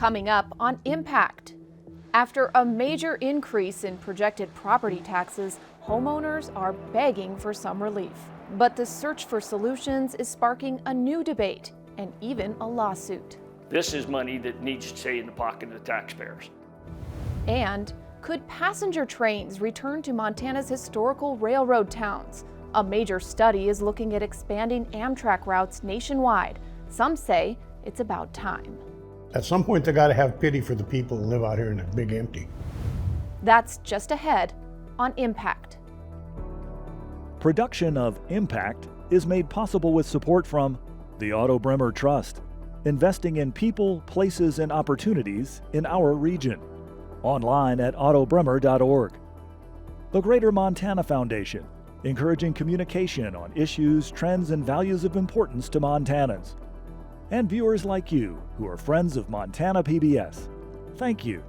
Coming up on Impact. After a major increase in projected property taxes, homeowners are begging for some relief. But the search for solutions is sparking a new debate and even a lawsuit. This is money that needs to stay in the pocket of the taxpayers. And could passenger trains return to Montana's historical railroad towns? A major study is looking at expanding Amtrak routes nationwide. Some say it's about time. At some point, they got to have pity for the people who live out here in a big empty. That's just ahead on Impact. Production of Impact is made possible with support from the Otto Bremer Trust, investing in people, places, and opportunities in our region. Online at ottobremer.org. The Greater Montana Foundation, encouraging communication on issues, trends, and values of importance to Montanans. And viewers like you who are friends of Montana PBS. Thank you.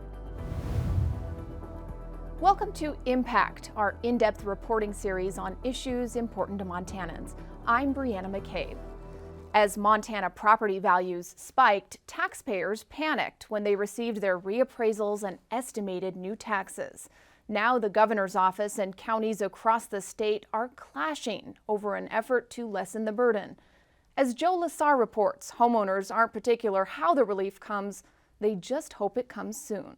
Welcome to Impact, our in-depth reporting series on issues important to Montanans. I'm Brianna McCabe. As Montana property values spiked, taxpayers panicked when they received their reappraisals and estimated new taxes. Now the governor's office and counties across the state are clashing over an effort to lessen the burden. As Joe Lassar reports, homeowners aren't particular how the relief comes, they just hope it comes soon.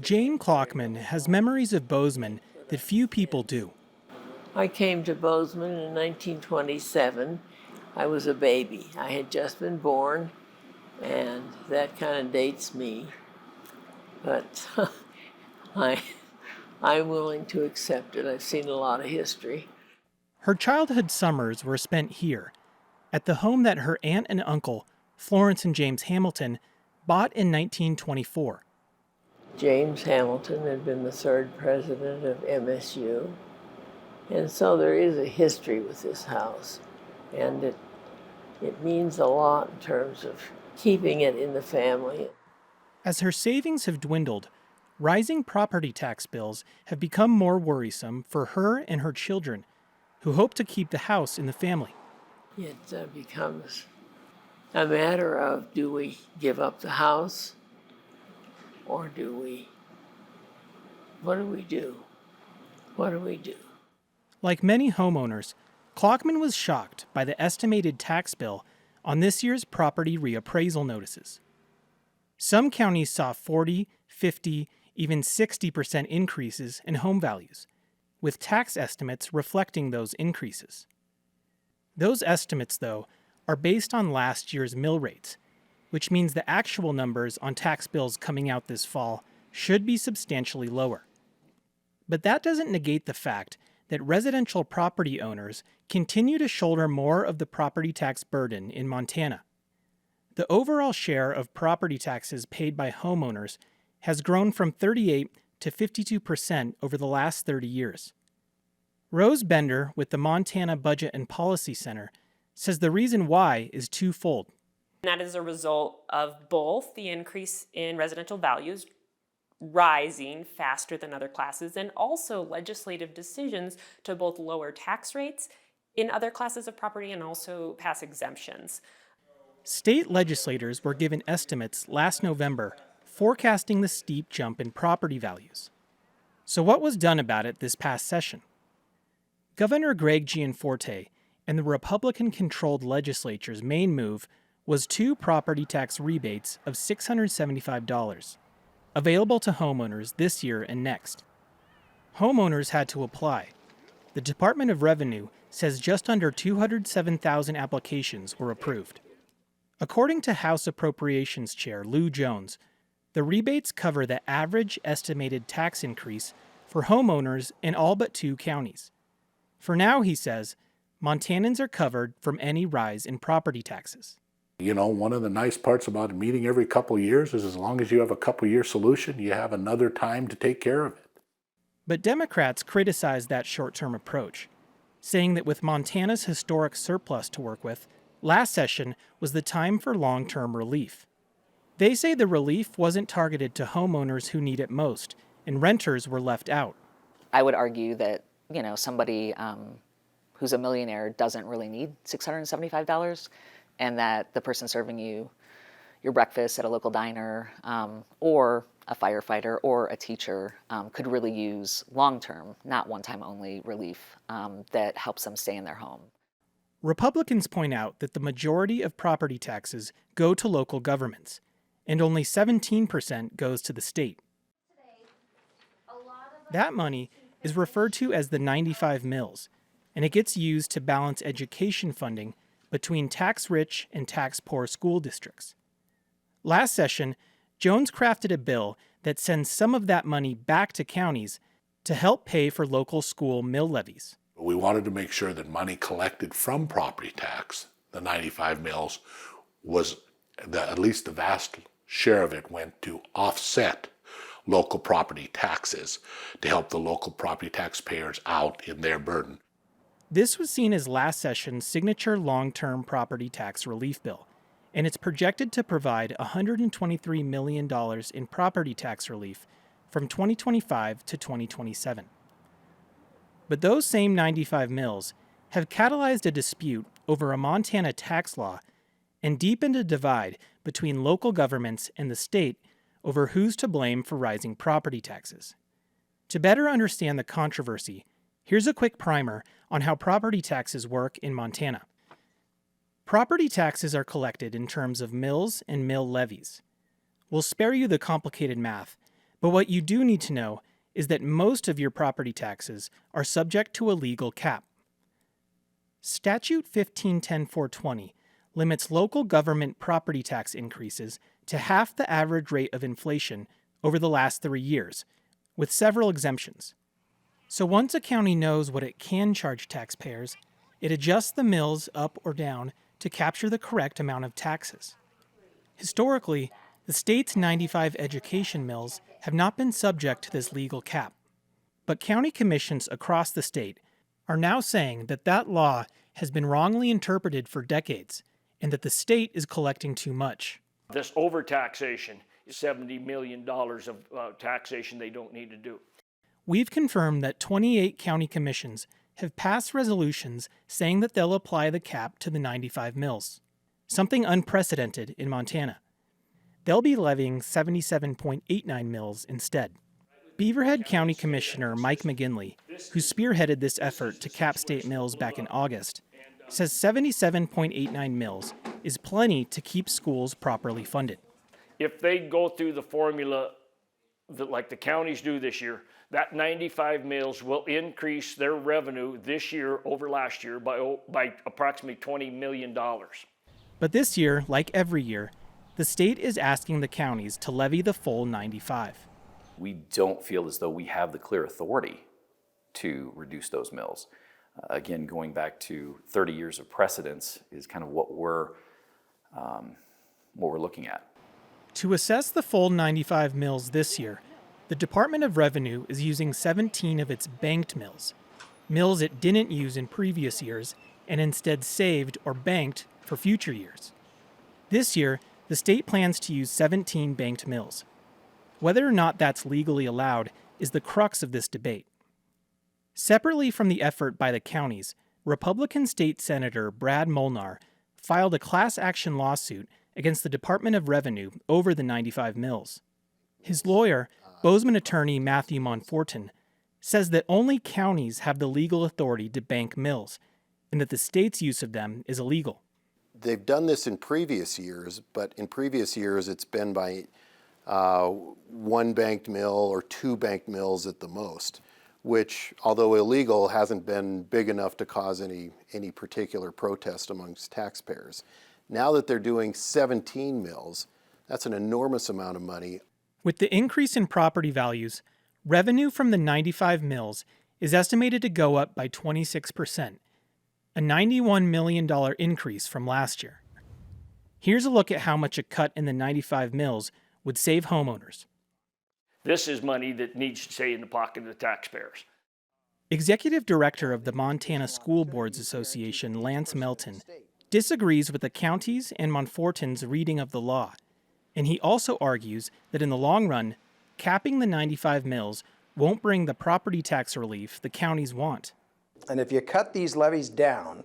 Jane Klockman has memories of Bozeman that few people do. I came to Bozeman in 1927. I was a baby. I had just been born, and that kind of dates me. But I'm willing to accept it. I've seen a lot of history. Her childhood summers were spent here, at the home that her aunt and uncle, Florence and James Hamilton, bought in 1924. James Hamilton had been the third president of MSU. And so there is a history with this house, and it means a lot in terms of keeping it in the family. As her savings have dwindled, rising property tax bills have become more worrisome for her and her children, who hope to keep the house in the family. It becomes a matter of, do we give up the house, or what do we do? What do we do? Like many homeowners, Klockman was shocked by the estimated tax bill on this year's property reappraisal notices. Some counties saw 40, 50, even 60% increases in home values, with tax estimates reflecting those increases. Those estimates, though, are based on last year's mill rates, which means the actual numbers on tax bills coming out this fall should be substantially lower. But that doesn't negate the fact that residential property owners continue to shoulder more of the property tax burden in Montana. The overall share of property taxes paid by homeowners has grown from 38 to 52% over the last 30 years. Rose Bender with the Montana Budget and Policy Center says the reason why is twofold. That is a result of both the increase in residential values rising faster than other classes, and also legislative decisions to both lower tax rates in other classes of property and also pass exemptions. State legislators were given estimates last November forecasting the steep jump in property values. So what was done about it this past session? Governor Greg Gianforte and the Republican-controlled legislature's main move was 2 property tax rebates of $675. Available to homeowners this year and next. Homeowners had to apply. The Department of Revenue says just under 207,000 applications were approved. According to House Appropriations Chair Lou Jones, the rebates cover the average estimated tax increase for homeowners in all but 2 counties. For now, he says, Montanans are covered from any rise in property taxes. You know, one of the nice parts about a meeting every couple of years is as long as you have a couple-year solution, you have another time to take care of it. But Democrats criticized that short-term approach, saying that with Montana's historic surplus to work with, last session was the time for long-term relief. They say the relief wasn't targeted to homeowners who need it most, and renters were left out. I would argue that, somebody who's a millionaire doesn't really need $675, and that the person serving you your breakfast at a local diner, or a firefighter or a teacher could really use long-term, not one-time only relief that helps them stay in their home. Republicans point out that the majority of property taxes go to local governments, and only 17% goes to the state. That money is referred to as the 95 mills, and it gets used to balance education funding between tax-rich and tax-poor school districts. Last session, Jones crafted a bill that sends some of that money back to counties to help pay for local school mill levies. We wanted to make sure that money collected from property tax, the 95 mills, was at least the vast share of it went to offset local property taxes to help the local property taxpayers out in their burden. This was seen as last session's signature long-term property tax relief bill, and it's projected to provide $123 million in property tax relief from 2025 to 2027. But those same 95 mills have catalyzed a dispute over a Montana tax law and deepened a divide between local governments and the state over who's to blame for rising property taxes. To better understand the controversy, here's a quick primer on how property taxes work in Montana. Property taxes are collected in terms of mills and mill levies. We'll spare you the complicated math, but what you do need to know is that most of your property taxes are subject to a legal cap. Statute 1510-420 limits local government property tax increases to half the average rate of inflation over the last 3 years, with several exemptions. So once a county knows what it can charge taxpayers, it adjusts the mills up or down to capture the correct amount of taxes. Historically, the state's 95 education mills have not been subject to this legal cap. But county commissions across the state are now saying that that law has been wrongly interpreted for decades and that the state is collecting too much. This overtaxation is $70 million of taxation they don't need to do. We've confirmed that 28 county commissions have passed resolutions saying that they'll apply the cap to the 95 mills, something unprecedented in Montana. They'll be levying 77.89 mills instead. Beaverhead County Commissioner Mike McGinley, who spearheaded this effort to cap state mills back in August, says 77.89 mills is plenty to keep schools properly funded. If they go through the formula that like the counties do this year, that 95 mills will increase their revenue this year over last year by approximately $20 million. But this year, like every year, the state is asking the counties to levy the full 95. We don't feel as though we have the clear authority to reduce those mills. Again, going back to 30 years of precedence is kind of what we're looking at. To assess the full 95 mills this year, the Department of Revenue is using 17 of its banked mills it didn't use in previous years and instead saved or banked for future years. This year, the state plans to use 17 banked mills. Whether or not that's legally allowed is the crux of this debate. Separately from the effort by the counties, Republican State Senator Brad Molnar filed a class action lawsuit against the Department of Revenue over the 95 mills. His lawyer, Bozeman attorney Matthew Monforton, says that only counties have the legal authority to bank mills, and that the state's use of them is illegal. They've done this in previous years, but in previous years it's been by one banked mill or two banked mills at the most, which, although illegal, hasn't been big enough to cause any particular protest amongst taxpayers. Now that they're doing 17 mills, that's an enormous amount of money. With the increase in property values, revenue from the 95 mills is estimated to go up by 26%, a $91 million increase from last year. Here's a look at how much a cut in the 95 mills would save homeowners. This is money that needs to stay in the pocket of the taxpayers. Executive Director of the Montana School Boards Association, Lance Melton, disagrees with the county's and Monforton's reading of the law, and he also argues that in the long run, capping the 95 mills won't bring the property tax relief the counties want. And if you cut these levies down,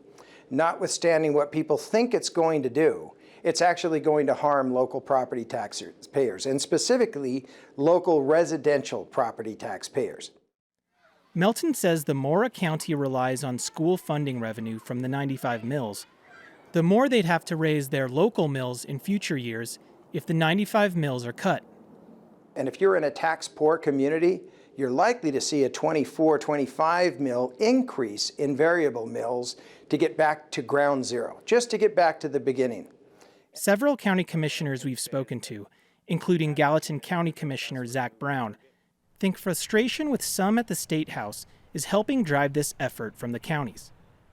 notwithstanding what people think it's going to do, it's actually going to harm local property taxpayers, and specifically local residential property taxpayers. Melton says the more a county relies on school funding revenue from the 95 mills, the more they'd have to raise their local mills in future years if the 95 mills are cut. And if you're in a tax-poor community, you're likely to see a 24-25 mil increase in variable mills to get back to ground zero, just to get back to the beginning. Several county commissioners we've spoken to, including Gallatin County Commissioner Zach Brown, think frustration with some at the State House is helping drive this effort from the counties.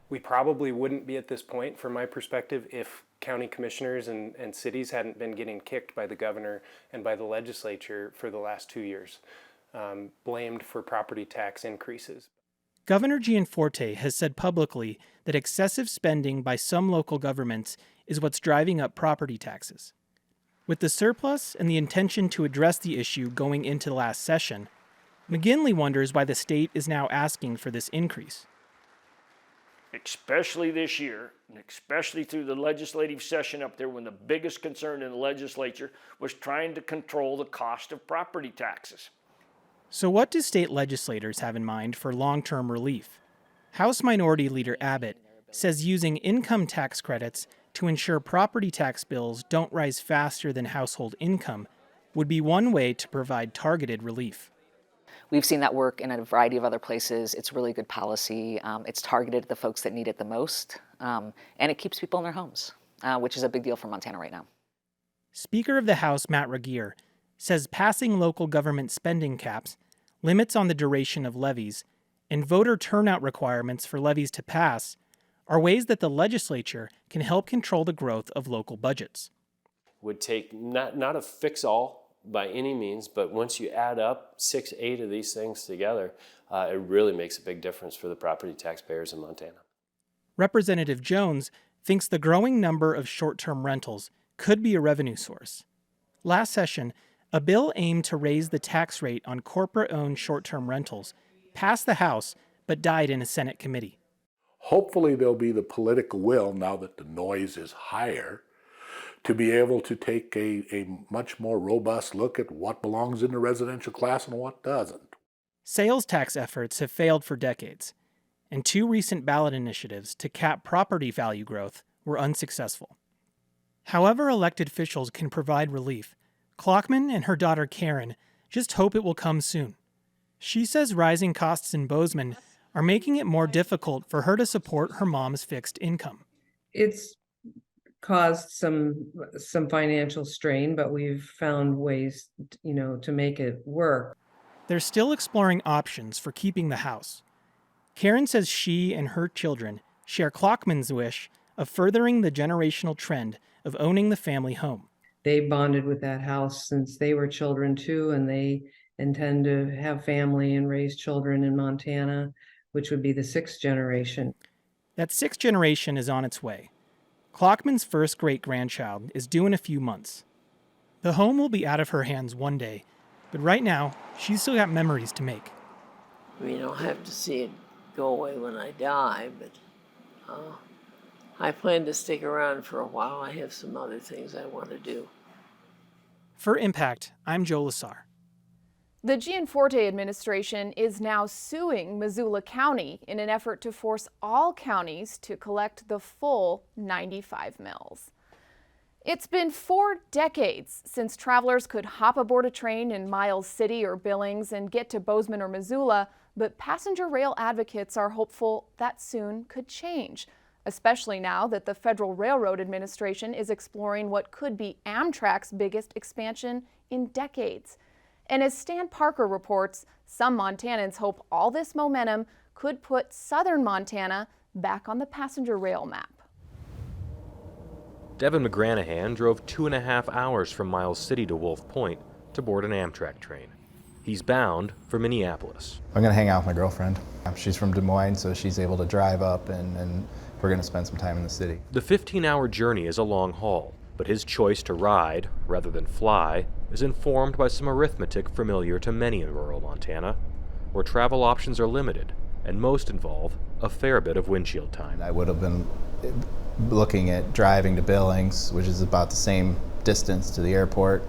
We probably wouldn't be at this point, from my perspective, if county commissioners and cities hadn't been getting kicked by the governor and by the legislature for the last 2 years, blamed for property tax increases. Governor Gianforte has said publicly that excessive spending by some local governments is what's driving up property taxes. With the surplus and the intention to address the issue going into the last session, McGinley wonders why the state is now asking for this increase. Especially this year, and especially through the legislative session up there, when the biggest concern in the legislature was trying to control the cost of property taxes. So what do state legislators have in mind for long-term relief? House Minority Leader Abbott says using income tax credits to ensure property tax bills don't rise faster than household income would be one way to provide targeted relief. We've seen that work in a variety of other places. It's really good policy. It's targeted at the folks that need it the most, and it keeps people in their homes, which is a big deal for Montana right now. Speaker of the House Matt Regier says passing local government spending caps, limits on the duration of levies, and voter turnout requirements for levies to pass are ways that the legislature can help control the growth of local budgets. Would take not a fix-all by any means, but once you add up 6-8 of these things together, it really makes a big difference for the property taxpayers in Montana. Representative Jones thinks the growing number of short-term rentals could be a revenue source. Last session, a bill aimed to raise the tax rate on corporate-owned short-term rentals passed the House but died in a Senate committee. Hopefully there'll be the political will, now that the noise is higher, to be able to take a much more robust look at what belongs in the residential class and what doesn't. Sales tax efforts have failed for decades, and 2 recent ballot initiatives to cap property value growth were unsuccessful. However elected officials can provide relief, Klockman and her daughter Karen just hope it will come soon. She says rising costs in Bozeman are making it more difficult for her to support her mom's fixed income. It's caused some financial strain, but we've found ways, to make it work. They're still exploring options for keeping the house. Karen says she and her children share Klockman's wish of furthering the generational trend of owning the family home. They bonded with that house since they were children too, and they intend to have family and raise children in Montana, which would be the 6th generation. That 6th generation is on its way. Klockman's first great-grandchild is due in a few months. The home will be out of her hands one day, but right now, she's still got memories to make. I mean, I'll have to see it go away when I die, but I plan to stick around for a while. I have some other things I want to do. For Impact, I'm Joe Lasar. The Gianforte administration is now suing Missoula County in an effort to force all counties to collect the full 95 mills. It's been 4 decades since travelers could hop aboard a train in Miles City or Billings and get to Bozeman or Missoula, but passenger rail advocates are hopeful that soon could change, especially now that the Federal Railroad Administration is exploring what could be Amtrak's biggest expansion in decades. And as Stan Parker reports, some Montanans hope all this momentum could put southern Montana back on the passenger rail map. Devin McGranahan drove 2.5 hours from Miles City to Wolf Point to board an Amtrak train. He's bound for Minneapolis. I'm going to hang out with my girlfriend. She's from Des Moines, so she's able to drive up, and we're going to spend some time in the city. The 15-hour journey is a long haul, but his choice to ride rather than fly is informed by some arithmetic familiar to many in rural Montana, where travel options are limited and most involve a fair bit of windshield time. I would have been looking at driving to Billings, which is about the same distance to the airport.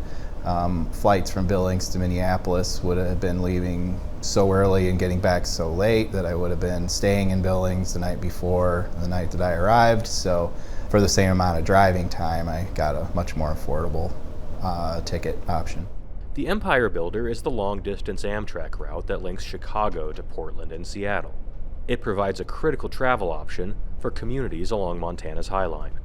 Flights from Billings to Minneapolis would have been leaving so early and getting back so late that I would have been staying in Billings the night before the night that I arrived. So for the same amount of driving time, I got a much more affordable ticket option. The Empire Builder is the long-distance Amtrak route that links Chicago to Portland and Seattle. It provides a critical travel option for communities along Montana's High Line.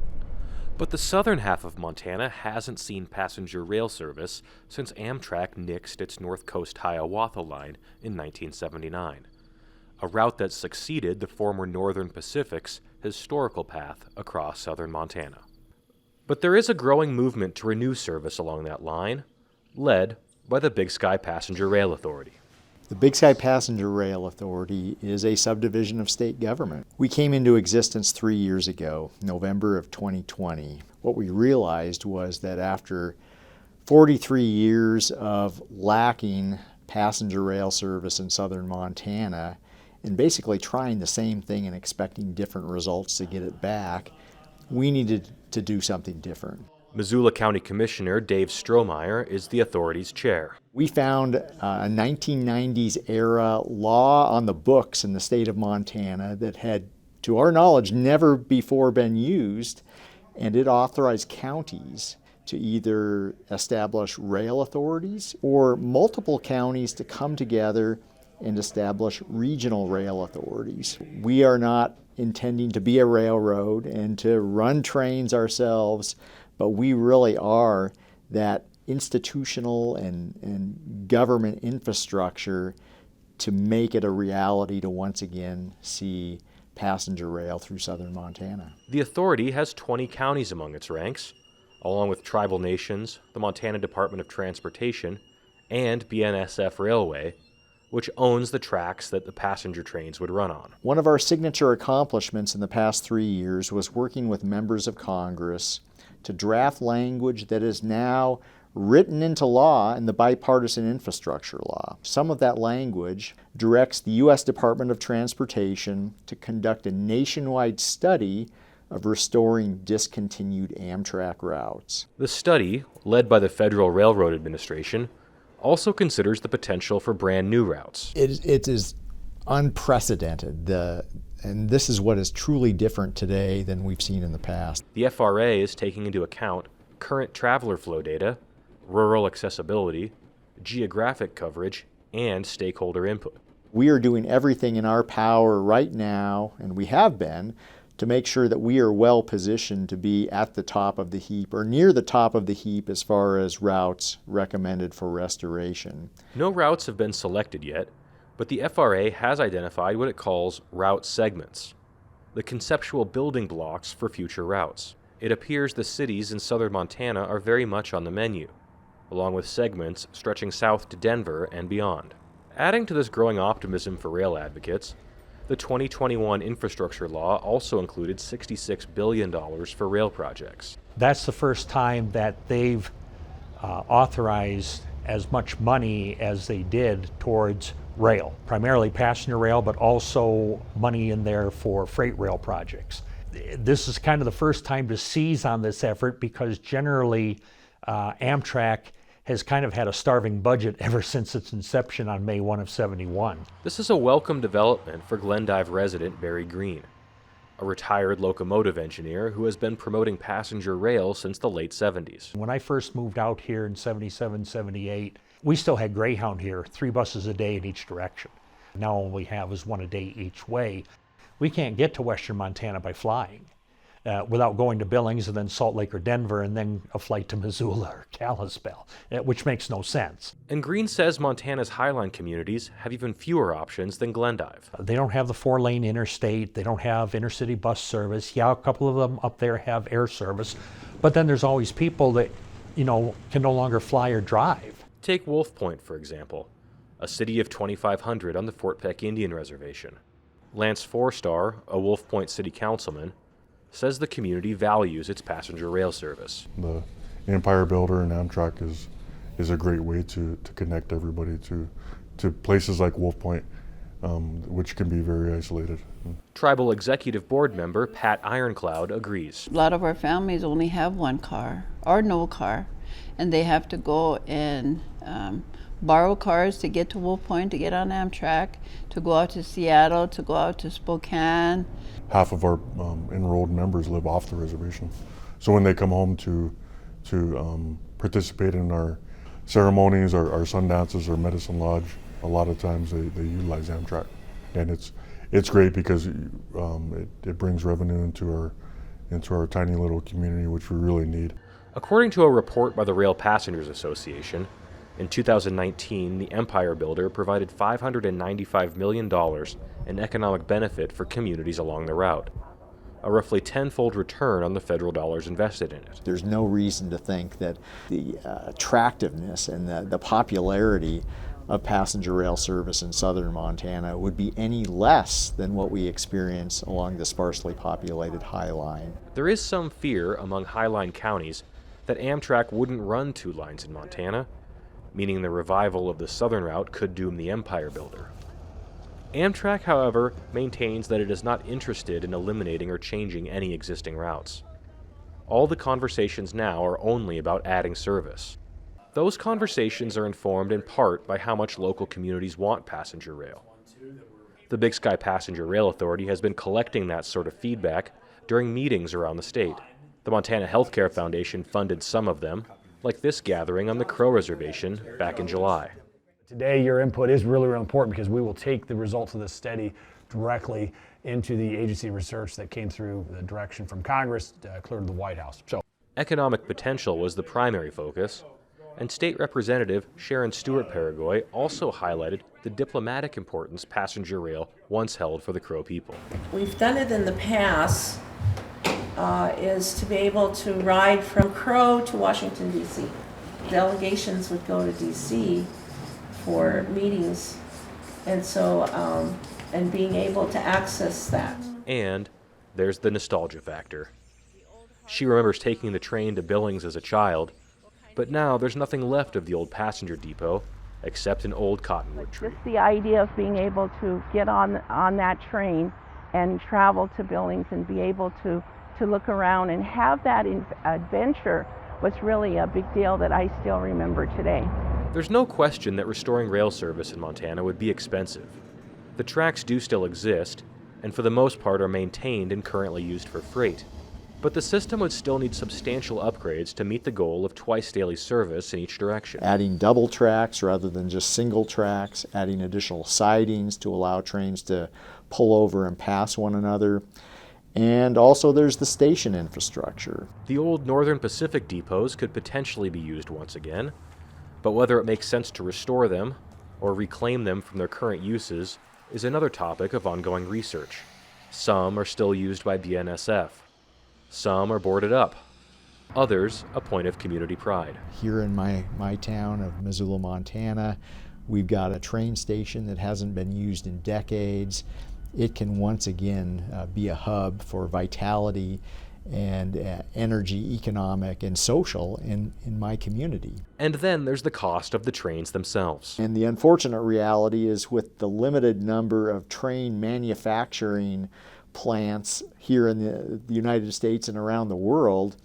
But the southern half of Montana hasn't seen passenger rail service since Amtrak nixed its North Coast Hiawatha line in 1979, a route that succeeded the former Northern Pacific's historical path across southern Montana. But there is a growing movement to renew service along that line, led by the Big Sky Passenger Rail Authority. The Big Sky Passenger Rail Authority is a subdivision of state government. We came into existence 3 years ago, November of 2020. What we realized was that after 43 years of lacking passenger rail service in southern Montana, and basically trying the same thing and expecting different results to get it back, we needed to do something different. Missoula County Commissioner Dave Strohmeyer is the authority's chair. We found a 1990s era law on the books in the state of Montana that had, to our knowledge, never before been used, and it authorized counties to either establish rail authorities or multiple counties to come together and establish regional rail authorities. We are not intending to be a railroad and to run trains ourselves, but we really are that institutional and government infrastructure to make it a reality to once again see passenger rail through southern Montana. The authority has 20 counties among its ranks, along with tribal nations, the Montana Department of Transportation, and BNSF Railway, which owns the tracks that the passenger trains would run on. One of our signature accomplishments in the past 3 years was working with members of Congress to draft language that is now written into law in the bipartisan infrastructure law. Some of that language directs the U.S. Department of Transportation to conduct a nationwide study of restoring discontinued Amtrak routes. The study, led by the Federal Railroad Administration, also considers the potential for brand new routes. It is unprecedented, and this is what is truly different today than we've seen in the past. The FRA is taking into account current traveler flow data, rural accessibility, geographic coverage, and stakeholder input. We are doing everything in our power right now, and we have been, to make sure that we are well positioned to be at the top of the heap or near the top of the heap as far as routes recommended for restoration. No routes have been selected yet, but the FRA has identified what it calls route segments, the conceptual building blocks for future routes. It appears the cities in southern Montana are very much on the menu, along with segments stretching south to Denver and beyond. Adding to this growing optimism for rail advocates, the 2021 infrastructure law also included $66 billion for rail projects. That's the first time that they've authorized as much money as they did towards rail, primarily passenger rail, but also money in there for freight rail projects. This is kind of the first time to seize on this effort because generally Amtrak has kind of had a starving budget ever since its inception on May 1 of '71. This is a welcome development for Glendive resident Barry Green, a retired locomotive engineer who has been promoting passenger rail since the late 70s. When I first moved out here in '77, '78, we still had Greyhound here, 3 buses a day in each direction. Now all we have is 1 a day each way. We can't get to western Montana by flying without going to Billings and then Salt Lake or Denver and then a flight to Missoula or Kalispell, which makes no sense. And Green says Montana's Highline communities have even fewer options than Glendive. They don't have the 4-lane interstate, they don't have intercity bus service. Yeah, a couple of them up there have air service, but then there's always people that, can no longer fly or drive. Take Wolf Point, for example, a city of 2,500 on the Fort Peck Indian Reservation. Lance Forstar, a Wolf Point city councilman, says the community values its passenger rail service. The Empire Builder and Amtrak is a great way to connect everybody to places like Wolf Point. which can be very isolated. Tribal Executive Board member Pat Ironcloud agrees. A lot of our families only have one car or no car, and they have to go and borrow cars to get to Wolf Point, to get on Amtrak, to go out to Seattle, to go out to Spokane. Half of our enrolled members live off the reservation. So when they come home to participate in our ceremonies, our sun dances, or medicine lodge, a lot of times they utilize Amtrak. And it's great because it brings revenue into our tiny little community, which we really need. According to a report by the Rail Passengers Association, in 2019, the Empire Builder provided $595 million in economic benefit for communities along the route, a roughly tenfold return on the federal dollars invested in it. There's no reason to think that the attractiveness and the popularity of passenger rail service in southern Montana would be any less than what we experience along the sparsely populated High Line. There is some fear among Highline counties that Amtrak wouldn't run 2 lines in Montana, meaning the revival of the southern route could doom the Empire Builder. Amtrak, however, maintains that it is not interested in eliminating or changing any existing routes. All the conversations now are only about adding service. Those conversations are informed in part by how much local communities want passenger rail. The Big Sky Passenger Rail Authority has been collecting that sort of feedback during meetings around the state. The Montana Healthcare Foundation funded some of them, like this gathering on the Crow Reservation back in July. Today, your input is really, really important because we will take the results of this study directly into the agency research that came through the direction from Congress, clear to the White House. Economic potential was the primary focus, and State Representative Sharon Stewart-Paragoy also highlighted the diplomatic importance passenger rail once held for the Crow people. We've done it in the past, is to be able to ride from Crow to Washington, D.C. Delegations would go to D.C. for meetings, and so, and being able to access that. And there's the nostalgia factor. She remembers taking the train to Billings as a child, but now there's nothing left of the old passenger depot except an old cottonwood tree. Just the idea of being able to get on that train and travel to Billings and be able to look around and have that adventure was really a big deal that I still remember today. There's no question that restoring rail service in Montana would be expensive. The tracks do still exist, and for the most part are maintained and currently used for freight. But the system would still need substantial upgrades to meet the goal of twice-daily service in each direction. Adding double tracks rather than just single tracks, adding additional sidings to allow trains to pull over and pass one another. And also there's the station infrastructure. The old Northern Pacific depots could potentially be used once again, but whether it makes sense to restore them or reclaim them from their current uses is another topic of ongoing research. Some are still used by BNSF. Some are boarded up. Others a point of community pride. Here in my town of Missoula, Montana, we've got a train station that hasn't been used in decades. It can once again be a hub for vitality and energy, economic and social in my community. And then there's the cost of the trains themselves. And the unfortunate reality is with the limited number of train manufacturing plants here in the United States and around the world,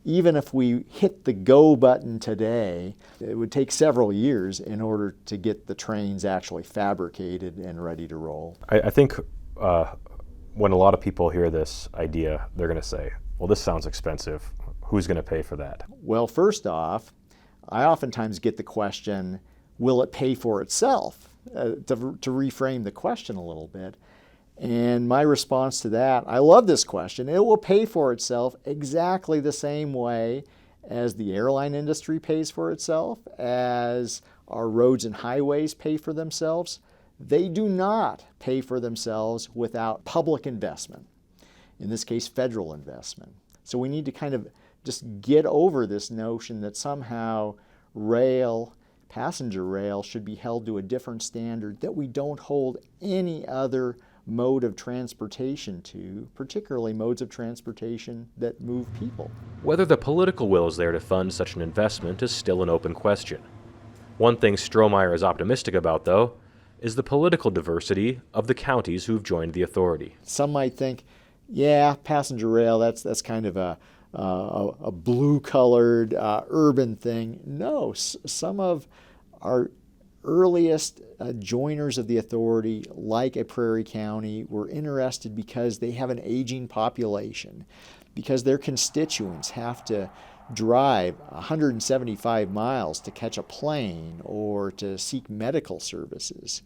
even if we hit the go button today, it would take several years in order to get the trains actually fabricated and ready to roll. I think when a lot of people hear this idea, they're going to say, well, this sounds expensive. Who's going to pay for that? Well, first off, I oftentimes get the question, will it pay for itself? To reframe the question a little bit. And my response to that, I love this question. It will pay for itself exactly the same way as the airline industry pays for itself, as our roads and highways pay for themselves. They do not pay for themselves without public investment, in this case, federal investment. So we need to kind of just get over this notion that somehow rail, passenger rail, should be held to a different standard that we don't hold any other mode of transportation to, particularly modes of transportation that move people. Whether the political will is there to fund such an investment is still an open question. One thing Strohmeyer is optimistic about, though, is the political diversity of the counties who've joined the authority. Some might think, yeah, passenger rail, that's kind of a blue-colored urban thing. No, some of our earliest joiners of the authority, like a Prairie County, were interested because they have an aging population, because their constituents have to drive 175 miles to catch a plane or to seek medical services.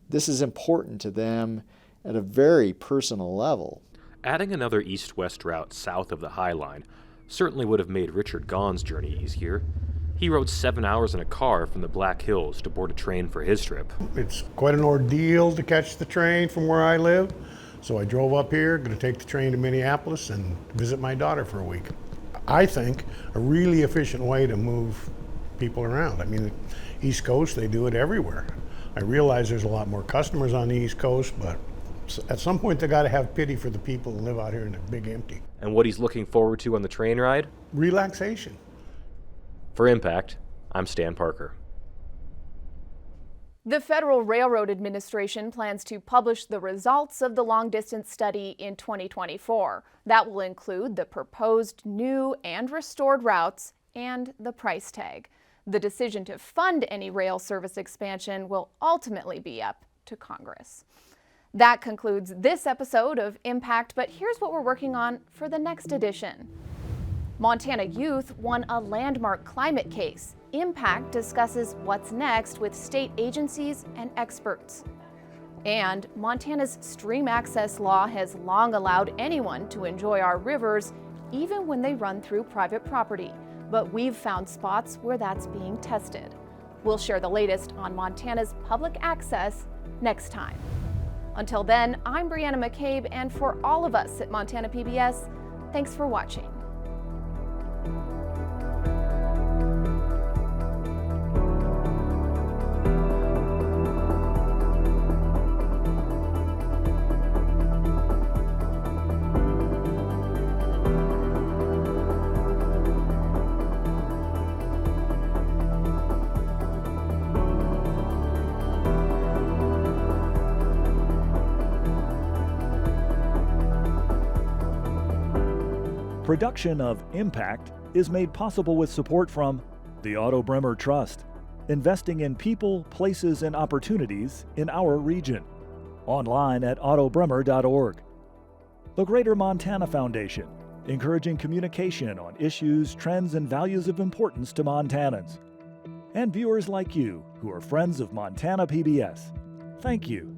This is important to them at a very personal level. Adding another east-west route south of the High Line certainly would have made Richard Gaughan's journey easier. He rode 7 hours in a car from the Black Hills to board a train for his trip. It's quite an ordeal to catch the train from where I live, so I drove up here, going to take the train to Minneapolis and visit my daughter for a week. I think a really efficient way to move people around. I mean, the East Coast, they do it everywhere. I realize there's a lot more customers on the East Coast, but at some point they got to have pity for the people who live out here in the big empty. And what he's looking forward to on the train ride? Relaxation. For Impact, I'm Stan Parker. The Federal Railroad Administration plans to publish the results of the long-distance study in 2024. That will include the proposed new and restored routes and the price tag. The decision to fund any rail service expansion will ultimately be up to Congress. That concludes this episode of Impact, but here's what we're working on for the next edition. Montana youth won a landmark climate case. Impact discusses what's next with state agencies and experts. And Montana's stream access law has long allowed anyone to enjoy our rivers, even when they run through private property. But we've found spots where that's being tested. We'll share the latest on Montana's public access next time. Until then, I'm Brianna McCabe, and for all of us at Montana PBS, thanks for watching. Production of Impact is made possible with support from the Otto Bremer Trust, investing in people, places, and opportunities in our region. Online at ottobremer.org. The Greater Montana Foundation, encouraging communication on issues, trends, and values of importance to Montanans. And viewers like you who are friends of Montana PBS. Thank you.